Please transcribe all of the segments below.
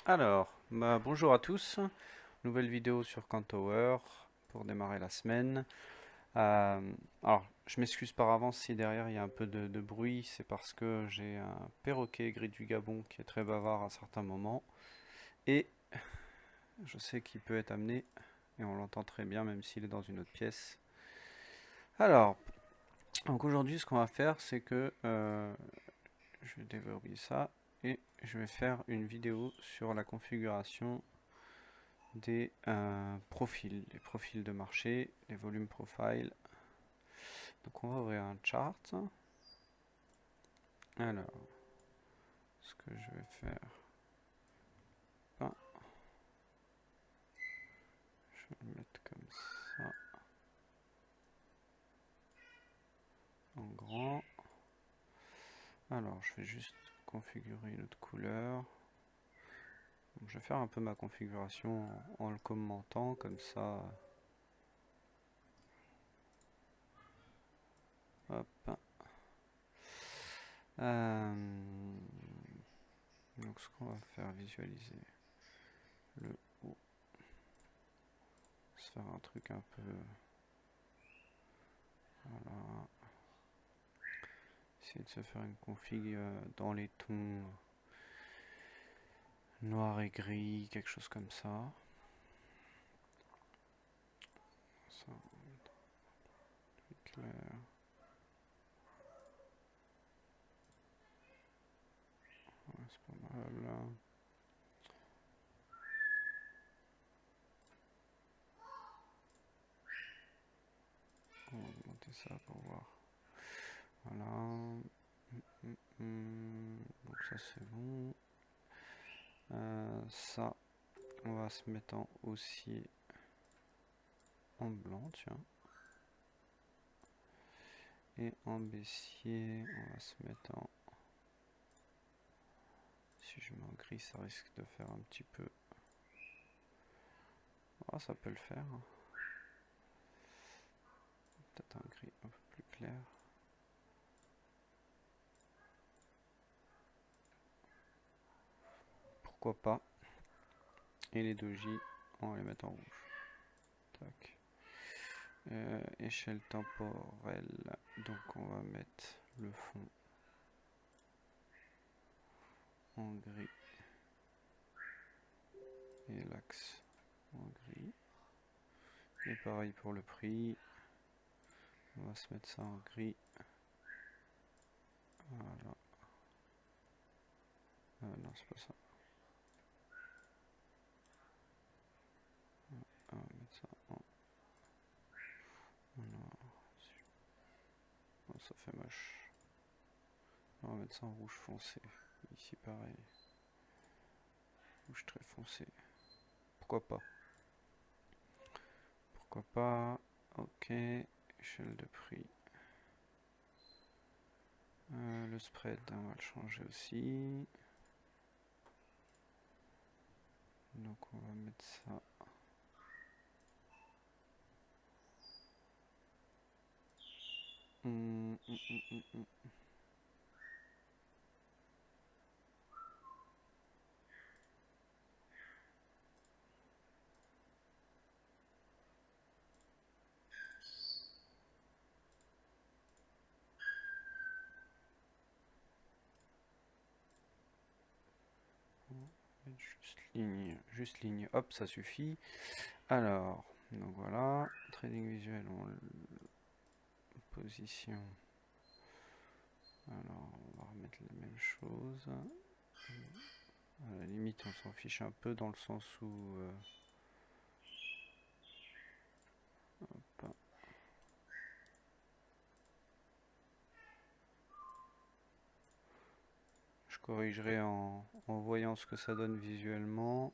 Bonjour à tous. Nouvelle vidéo sur Camtower pour démarrer la semaine. Je m'excuse par avance si derrière il y a un peu de bruit. C'est parce que j'ai un perroquet gris du Gabon qui est très bavard à certains moments. Et je sais qu'il peut être amené, et on l'entend très bien même s'il est dans une autre pièce. Alors, donc aujourd'hui, ce qu'on va faire, c'est que je vais déverrouiller ça et je vais faire une vidéo sur la configuration des profils, les profils de marché, les volumes profile. Donc on va ouvrir un chart. Alors, ce que je vais faire, ben, je vais le mettre comme ça, en grand. Alors, je vais juste configurer une autre couleur. Donc, je vais faire un peu ma configuration en le commentant, comme ça. Hop. Euh, donc, ce qu'on va faire, visualiser le haut, se faire un truc un peu. Voilà. Essayer de se faire une config dans les tons noir et gris, quelque chose comme ça. Ça, clair. Ouais, c'est pas mal. On va augmenter ça pour voir. Voilà. Donc ça c'est bon. Ça, on va se mettre en haussier en blanc, tiens. Et en baissier, on va se mettre en... Si je mets en gris, ça risque de faire un petit peu... Ah, ça peut le faire. Peut-être un gris un peu plus clair. Pourquoi pas. Et les doji, on va les mettre en rouge. Tac. Échelle temporelle. Donc on va mettre le fond en gris et l'axe en gris. Et pareil pour le prix. On va se mettre ça en gris. Voilà. Non, c'est pas ça. On va mettre ça en... Non. Oh, ça fait moche. On va mettre ça en rouge foncé. Ici pareil. Rouge très foncé. Pourquoi pas? Pourquoi pas? Ok. Échelle de prix. Le spread, on va le changer aussi. Donc on va mettre ça. Hum, hum, hum, hum, hum. Juste ligne, hop, ça suffit. Alors, donc voilà, trading visuel, position. Alors, on va remettre la même chose. À la limite, on s'en fiche un peu dans le sens où... hop. Je corrigerai en voyant ce que ça donne visuellement.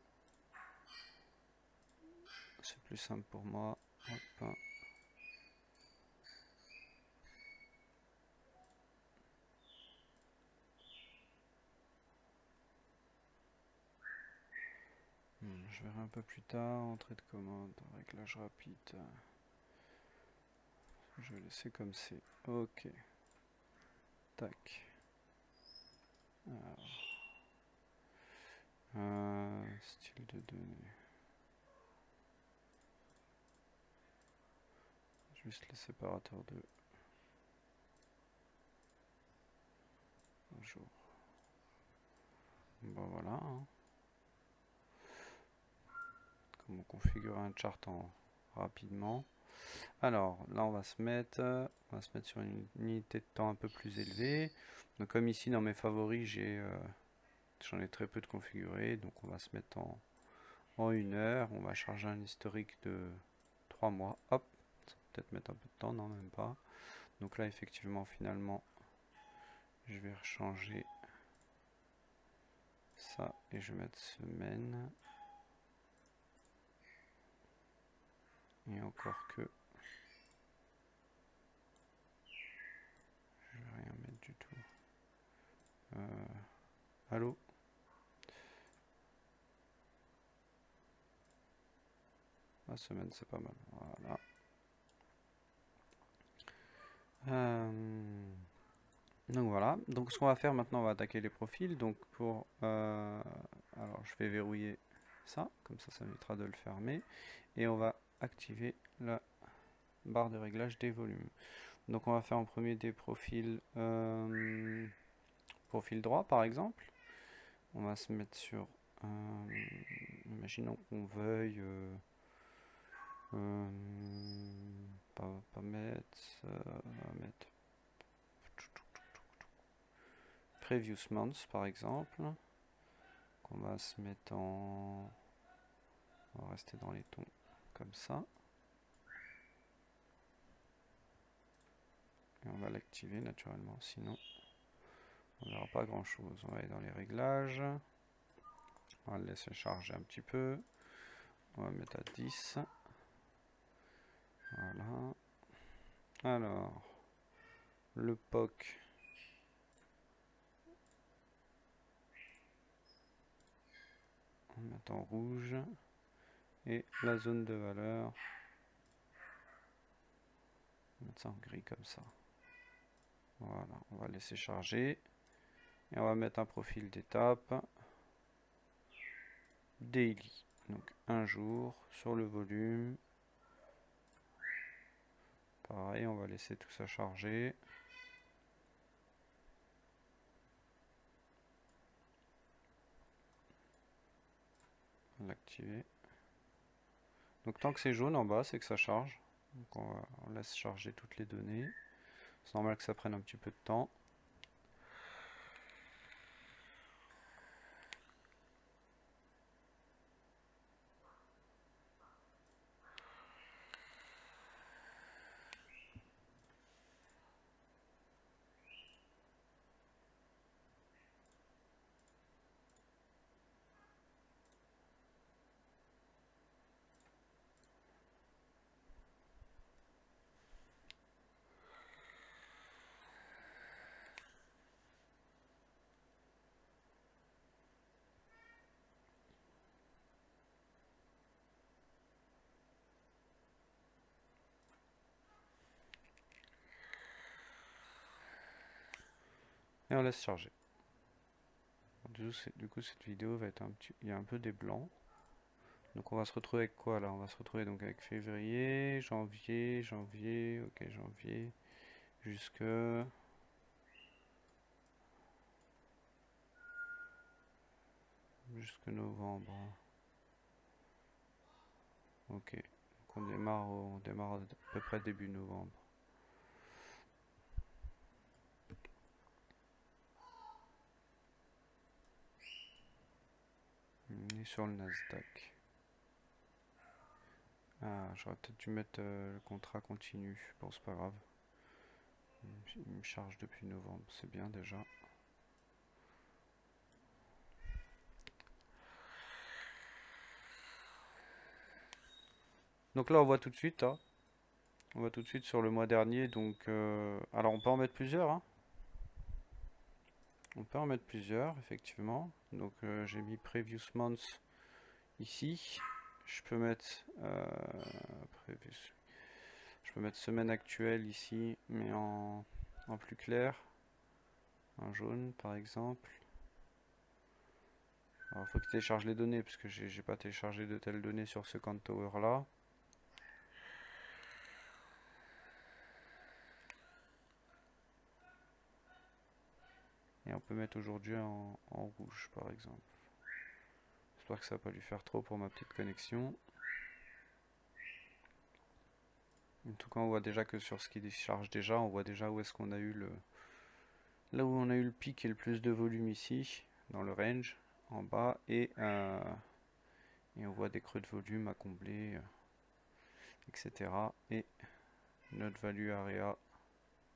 C'est plus simple pour moi. Hop. Je verrai un peu plus tard. Entrée de commande, réglage rapide. Je vais laisser comme c'est. Ok. Tac. Alors. Style de données. Juste les séparateurs de jour. Bon voilà. Hein. Comment configurer un chart rapidement. Alors là on va se mettre sur une unité de temps un peu plus élevée. Donc comme ici dans mes favoris j'en ai très peu de configurés, donc on va se mettre en 1 heure. On va charger un historique de 3 mois. Hop, ça va peut-être mettre un peu de temps, non même pas. Donc là effectivement finalement je vais rechanger ça et je vais mettre semaine. Et encore que je vais rien mettre du tout. Allô? La semaine c'est pas mal. Voilà. Donc voilà. Donc ce qu'on va faire maintenant, on va attaquer les profils. Donc alors je vais verrouiller ça, comme ça évitera de le fermer. Et on va activer la barre de réglage des volumes. Donc on va faire en premier des profils profil droit par exemple. On va se mettre sur imaginons qu'on veuille pas mettre, mettre previous months par exemple. On va se mettre on va rester dans les tons comme ça. Et on va l'activer naturellement, sinon on verra pas grand chose. On va aller dans les réglages. On va le laisser charger un petit peu. On va mettre à 10. Voilà. Alors, le POC. On met en rouge. Et la zone de valeur. On va mettre ça en gris comme ça. Voilà, on va laisser charger. Et on va mettre un profil d'étape. Daily. Donc un jour sur le volume. Pareil, on va laisser tout ça charger. L'activer. Donc tant que c'est jaune en bas, c'est que ça charge. Donc on laisse charger toutes les données. C'est normal que ça prenne un petit peu de temps. Et on laisse charger. Du coup, cette vidéo va être un petit... Il y a un peu des blancs. Donc on va se retrouver avec quoi là? On va se retrouver donc avec février, janvier, ok janvier, jusque... jusque novembre. Ok, donc on démarre à peu près début novembre. On est sur le Nasdaq. Ah, j'aurais peut-être dû mettre le contrat continu. Bon, c'est pas grave. Il me charge depuis novembre, c'est bien déjà. Donc là, on voit tout de suite, hein. On voit tout de suite sur le mois dernier. Donc, alors, on peut en mettre plusieurs, hein. On peut en mettre plusieurs, effectivement. Donc, j'ai mis Previous Months ici. Je peux mettre je peux mettre semaine actuelle ici, mais en plus clair. En jaune, par exemple. Alors, il faut que tu télécharges les données, parce que j'ai pas téléchargé de telles données sur ce CAN Tower là. Et on peut mettre aujourd'hui en rouge, par exemple. J'espère que ça va pas lui faire trop pour ma petite connexion. En tout cas, on voit déjà que sur ce qui décharge déjà, on voit déjà où est-ce qu'on a eu là où on a eu le pic et le plus de volume ici, dans le range, en bas, et on voit des creux de volume à combler, etc. Et notre value area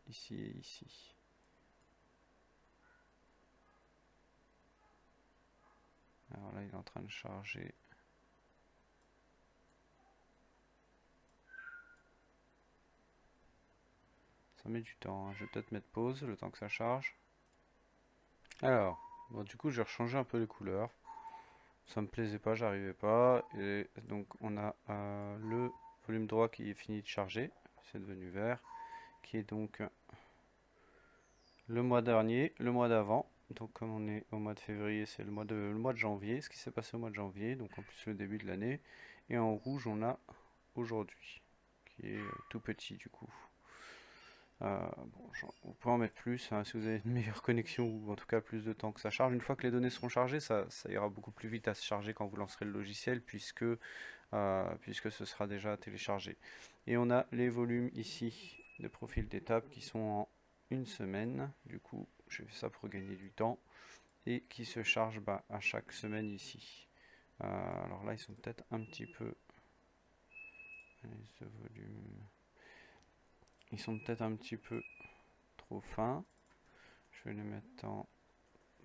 ici et ici. Alors là, il est en train de charger. Ça met du temps, hein. Je vais peut-être mettre pause le temps que ça charge. Alors, bon, du coup, j'ai rechangé un peu les couleurs. Ça me plaisait pas, j'arrivais pas. Et donc, on a le volume droit qui est fini de charger. C'est devenu vert. Qui est donc le mois dernier, le mois d'avant. Donc, comme on est au mois de février, c'est le mois de janvier. Ce qui s'est passé au mois de janvier. Donc, en plus, le début de l'année. Et en rouge, on a aujourd'hui. Qui est tout petit, du coup. Bon, on peut en mettre plus, hein, si vous avez une meilleure connexion ou en tout cas plus de temps que ça charge. Une fois que les données seront chargées, ça ira beaucoup plus vite à se charger quand vous lancerez le logiciel puisque ce sera déjà téléchargé. Et on a les volumes ici de profil d'étape qui sont en une semaine. Du coup, je fais ça pour gagner du temps et qui se chargent à chaque semaine ici. Alors là, ils sont peut-être un petit peu. Ce volume. Ils sont peut-être un petit peu trop fins. Je vais les mettre en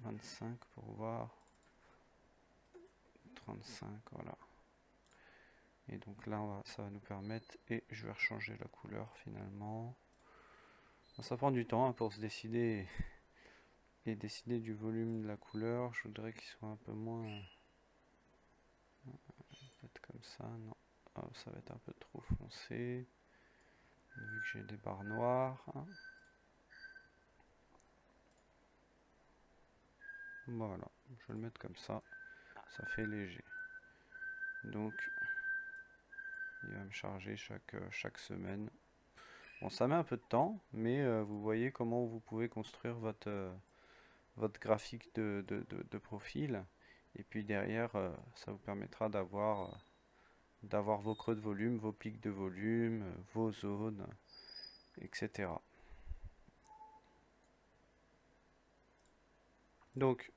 25 pour voir. 35, voilà. Et donc là, ça va nous permettre, et je vais rechanger la couleur finalement. Ça prend du temps, hein, pour se décider et décider du volume de la couleur. Je voudrais qu'il soit un peu moins, peut-être comme ça, non. Oh, ça va être un peu trop foncé, vu que j'ai des barres noires, hein. Voilà, je vais le mettre comme ça fait léger. Donc, il va me charger chaque semaine. Bon, ça met un peu de temps, mais vous voyez comment vous pouvez construire votre graphique de profil. Et puis derrière, ça vous permettra d'avoir vos creux de volume, vos pics de volume, vos zones, etc. Donc,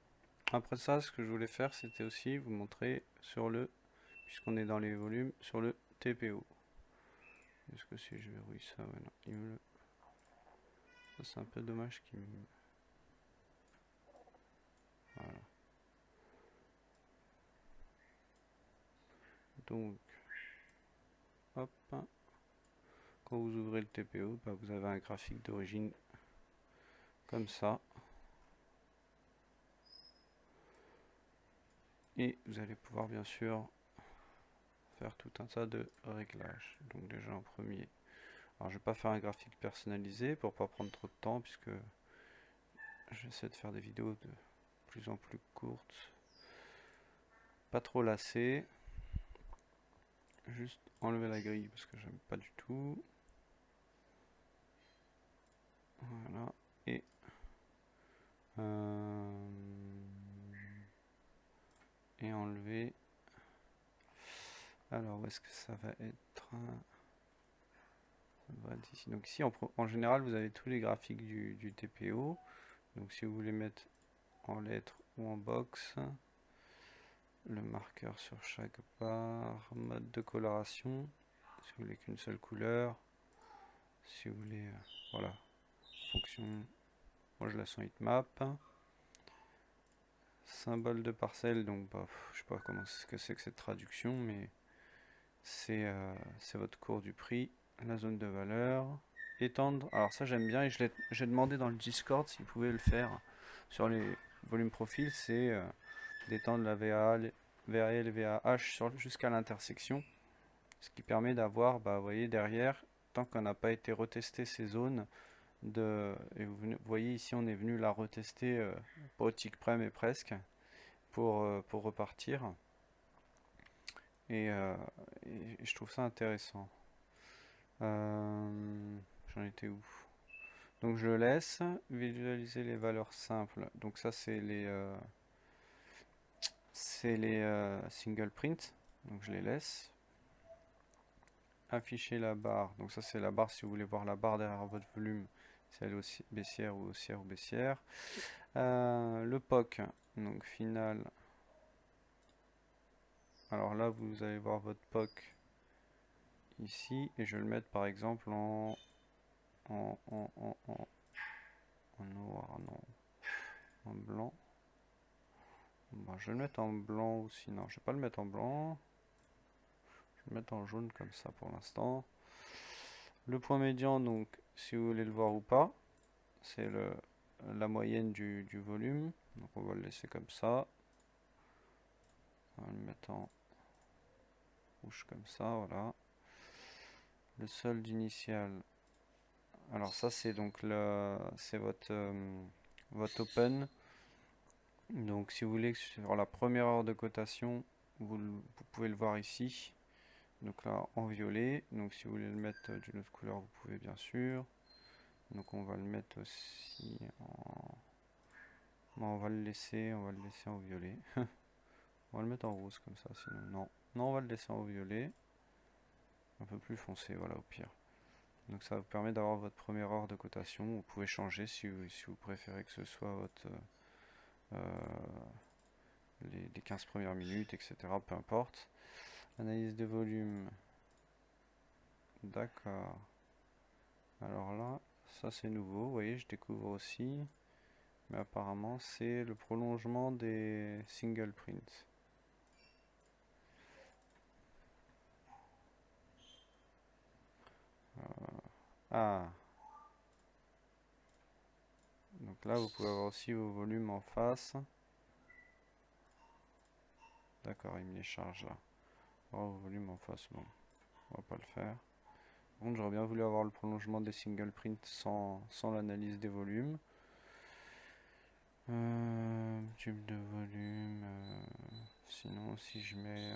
après ça, ce que je voulais faire, c'était aussi vous montrer puisqu'on est dans les volumes, sur le TPO. Est-ce que si je verrouille ça, ouais, non, ça c'est un peu dommage qu'il me... Voilà. Donc, hop, quand vous ouvrez le TPO, vous avez un graphique d'origine comme ça. Et vous allez pouvoir bien sûr faire tout un tas de réglages. Donc déjà en premier, alors je vais pas faire un graphique personnalisé pour pas prendre trop de temps puisque j'essaie de faire des vidéos de plus en plus courtes, pas trop lassées. Juste enlever la grille parce que j'aime pas du tout. Voilà. Et enlever. Alors où est-ce que ça va être? Ça va être ici. Donc ici en général vous avez tous les graphiques du TPO. Donc si vous voulez mettre en lettres ou en box, le marqueur sur chaque barre, mode de coloration, si vous voulez qu'une seule couleur, si vous voulez, voilà, fonction, moi je la sens heatmap, symbole de parcelle, donc je sais pas comment ce que c'est que cette traduction, mais c'est votre cours du prix, la zone de valeur, étendre, alors ça j'aime bien et j'ai demandé dans le Discord s'ils pouvaient le faire sur les volumes profils, c'est d'étendre la VAL, VAH jusqu'à l'intersection, ce qui permet d'avoir, vous voyez derrière, tant qu'on n'a pas été retester ces zones, et vous voyez ici on est venu la retester, pas au tic près mais presque, pour repartir. Et, et je trouve ça intéressant. J'en étais où? Donc je laisse visualiser les valeurs simples. Donc ça c'est les single print. Donc je les laisse. Afficher la barre. Donc ça c'est la barre si vous voulez voir la barre derrière votre volume. Si elle est aussi baissière ou haussière ou baissière. Le POC. Donc final. Alors là vous allez voir votre POC ici. Et je vais le mettre par exemple en noir, non, en blanc. Bon, je vais le mettre en blanc aussi. Non, je vais pas le mettre en blanc. Je vais le mettre en jaune comme ça pour l'instant. Le point médian, donc, si vous voulez le voir ou pas, c'est la moyenne du volume. Donc on va le laisser comme ça. On va le mettre en rouge comme ça, voilà. Le solde initial. Alors ça c'est donc c'est votre open. Donc si vous voulez que sur la première heure de cotation, vous pouvez le voir ici. Donc là en violet. Donc si vous voulez le mettre d'une autre couleur, vous pouvez bien sûr. Donc on va le mettre aussi en... Non, on va le laisser en violet. On va le mettre en rose comme ça, sinon non. Non, on va le laisser en violet. Un peu plus foncé, voilà, au pire. Donc ça vous permet d'avoir votre première heure de cotation. Vous pouvez changer si vous préférez que ce soit votre les 15 premières minutes, etc. Peu importe. Analyse de volume. D'accord. Alors là, ça c'est nouveau. Vous voyez, je découvre aussi. Mais apparemment, c'est le prolongement des single prints. Ah. Donc là, vous pouvez avoir aussi vos volumes en face. D'accord, il me les charge là. Oh, volume en face, bon, on va pas le faire. Par contre, j'aurais bien voulu avoir le prolongement des single prints sans l'analyse des volumes. Tube de volume. Sinon, si je mets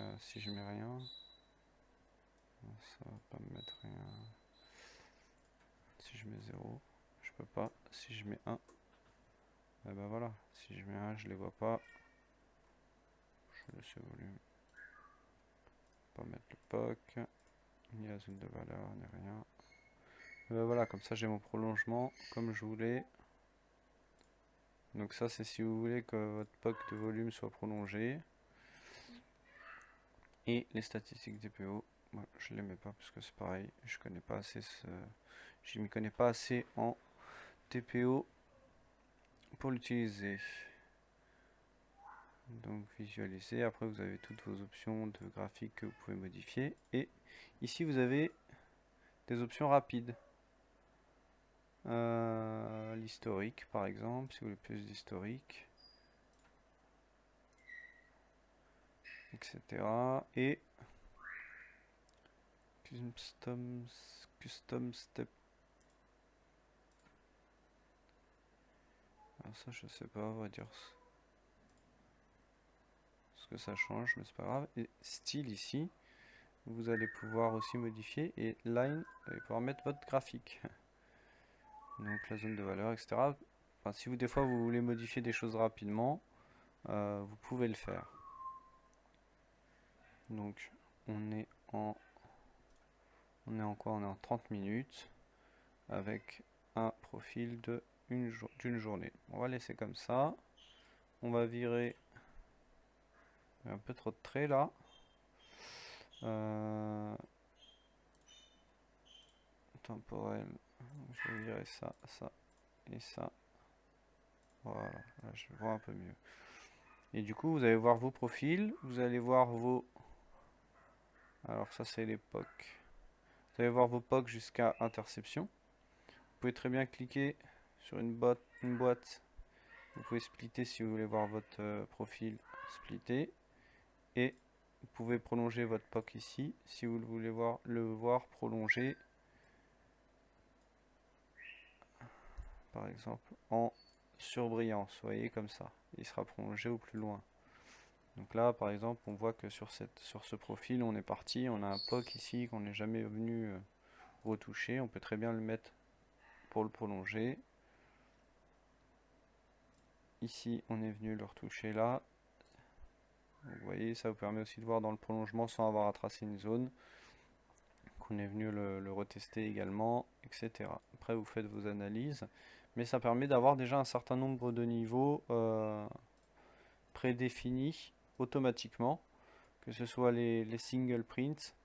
rien, ça va pas me mettre rien. Si je mets 0, je peux pas. Si je mets 1, et ben voilà. Si je mets 1, je les vois pas. Je laisse le volume. Pas mettre le POC, ni la zone de valeur, ni rien. Et ben voilà, comme ça j'ai mon prolongement comme je voulais. Donc ça c'est si vous voulez que votre POC de volume soit prolongé. Et les statistiques DPO, moi, je les mets pas parce que c'est pareil, je connais pas assez je m'y connais pas assez en TPO pour l'utiliser. Donc visualiser, après vous avez toutes vos options de graphique que vous pouvez modifier. Et ici vous avez des options rapides. L'historique par exemple, si vous voulez plus d'historique, etc. Et custom step. Alors ça je sais pas, on va dire ce que ça change, mais c'est pas grave. Et style ici, vous allez pouvoir aussi modifier. Et line, vous allez pouvoir mettre votre graphique. Donc la zone de valeur, etc. Enfin, si vous des fois vous voulez modifier des choses rapidement, vous pouvez le faire. Donc on est en quoi? On est en 30 minutes avec un profil d'une journée. On va laisser comme ça. On va virer un peu trop de traits là. Temporel. Je vais virer ça, ça et ça. Voilà, là je vois un peu mieux. Et du coup, vous allez voir vos profils, vous allez voir vos... Alors ça c'est l'époque. Vous allez voir vos POC jusqu'à interception. Vous pouvez très bien cliquer sur une boîte. Vous pouvez splitter si vous voulez voir votre profil splitté. Et vous pouvez prolonger votre POC ici si vous voulez le voir prolongé. Par exemple en surbrillance, vous voyez comme ça. Il sera prolongé au plus loin. Donc là, par exemple, on voit que sur ce profil, on est parti, on a un POC ici qu'on n'est jamais venu retoucher. On peut très bien le mettre pour le prolonger. Ici, on est venu le retoucher là. Vous voyez, ça vous permet aussi de voir dans le prolongement sans avoir à tracer une zone. Qu'on est venu le retester également, etc. Après, vous faites vos analyses. Mais ça permet d'avoir déjà un certain nombre de niveaux prédéfinis automatiquement. Que ce soit les single prints.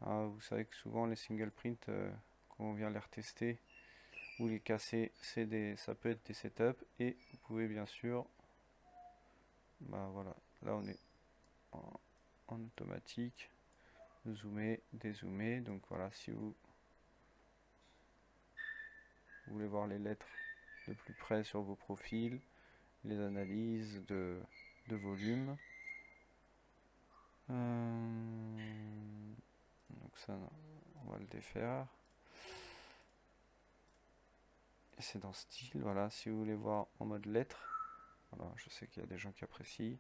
Vous savez que souvent les single prints, quand on vient les retester ou les casser, ça peut être des setups. Et vous pouvez bien sûr, bah voilà, là on est en automatique, zoomer, dézoomer. Donc voilà, si vous voulez voir les lettres de plus près sur vos profils, les analyses de volume. Donc ça, on va le défaire. Et c'est dans style, voilà, si vous voulez voir en mode lettres. Voilà, je sais qu'il y a des gens qui apprécient.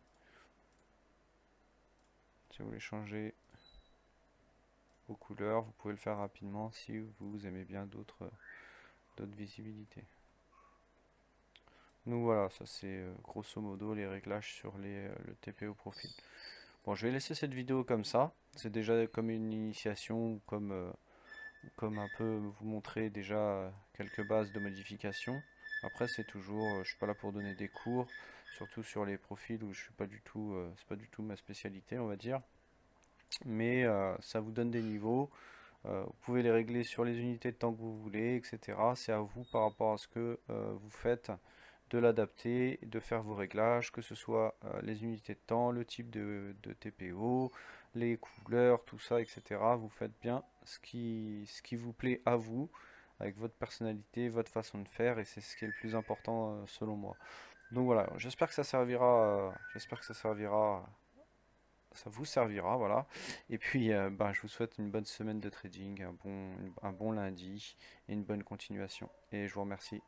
Si vous voulez changer vos couleurs, vous pouvez le faire rapidement si vous aimez bien d'autres visibilités. Donc voilà, ça c'est grosso modo les réglages sur le TPO profil. Bon, je vais laisser cette vidéo comme ça. C'est déjà comme une initiation, comme un peu vous montrer déjà quelques bases de modification. Après, c'est toujours, je suis pas là pour donner des cours, surtout sur les profils où je suis pas du tout, c'est pas du tout ma spécialité, on va dire. Mais ça vous donne des niveaux. Vous pouvez les régler sur les unités de temps que vous voulez, etc. C'est à vous par rapport à ce que vous faites de l'adapter, de faire vos réglages, que ce soit les unités de temps, le type de TPO, les couleurs, tout ça, etc. Vous faites bien ce qui vous plaît à vous, avec votre personnalité, votre façon de faire, et c'est ce qui est le plus important selon moi. Donc voilà, j'espère que ça servira, j'espère que ça vous servira, voilà. Et puis, ben, je vous souhaite une bonne semaine de trading, un bon lundi et une bonne continuation. Et je vous remercie.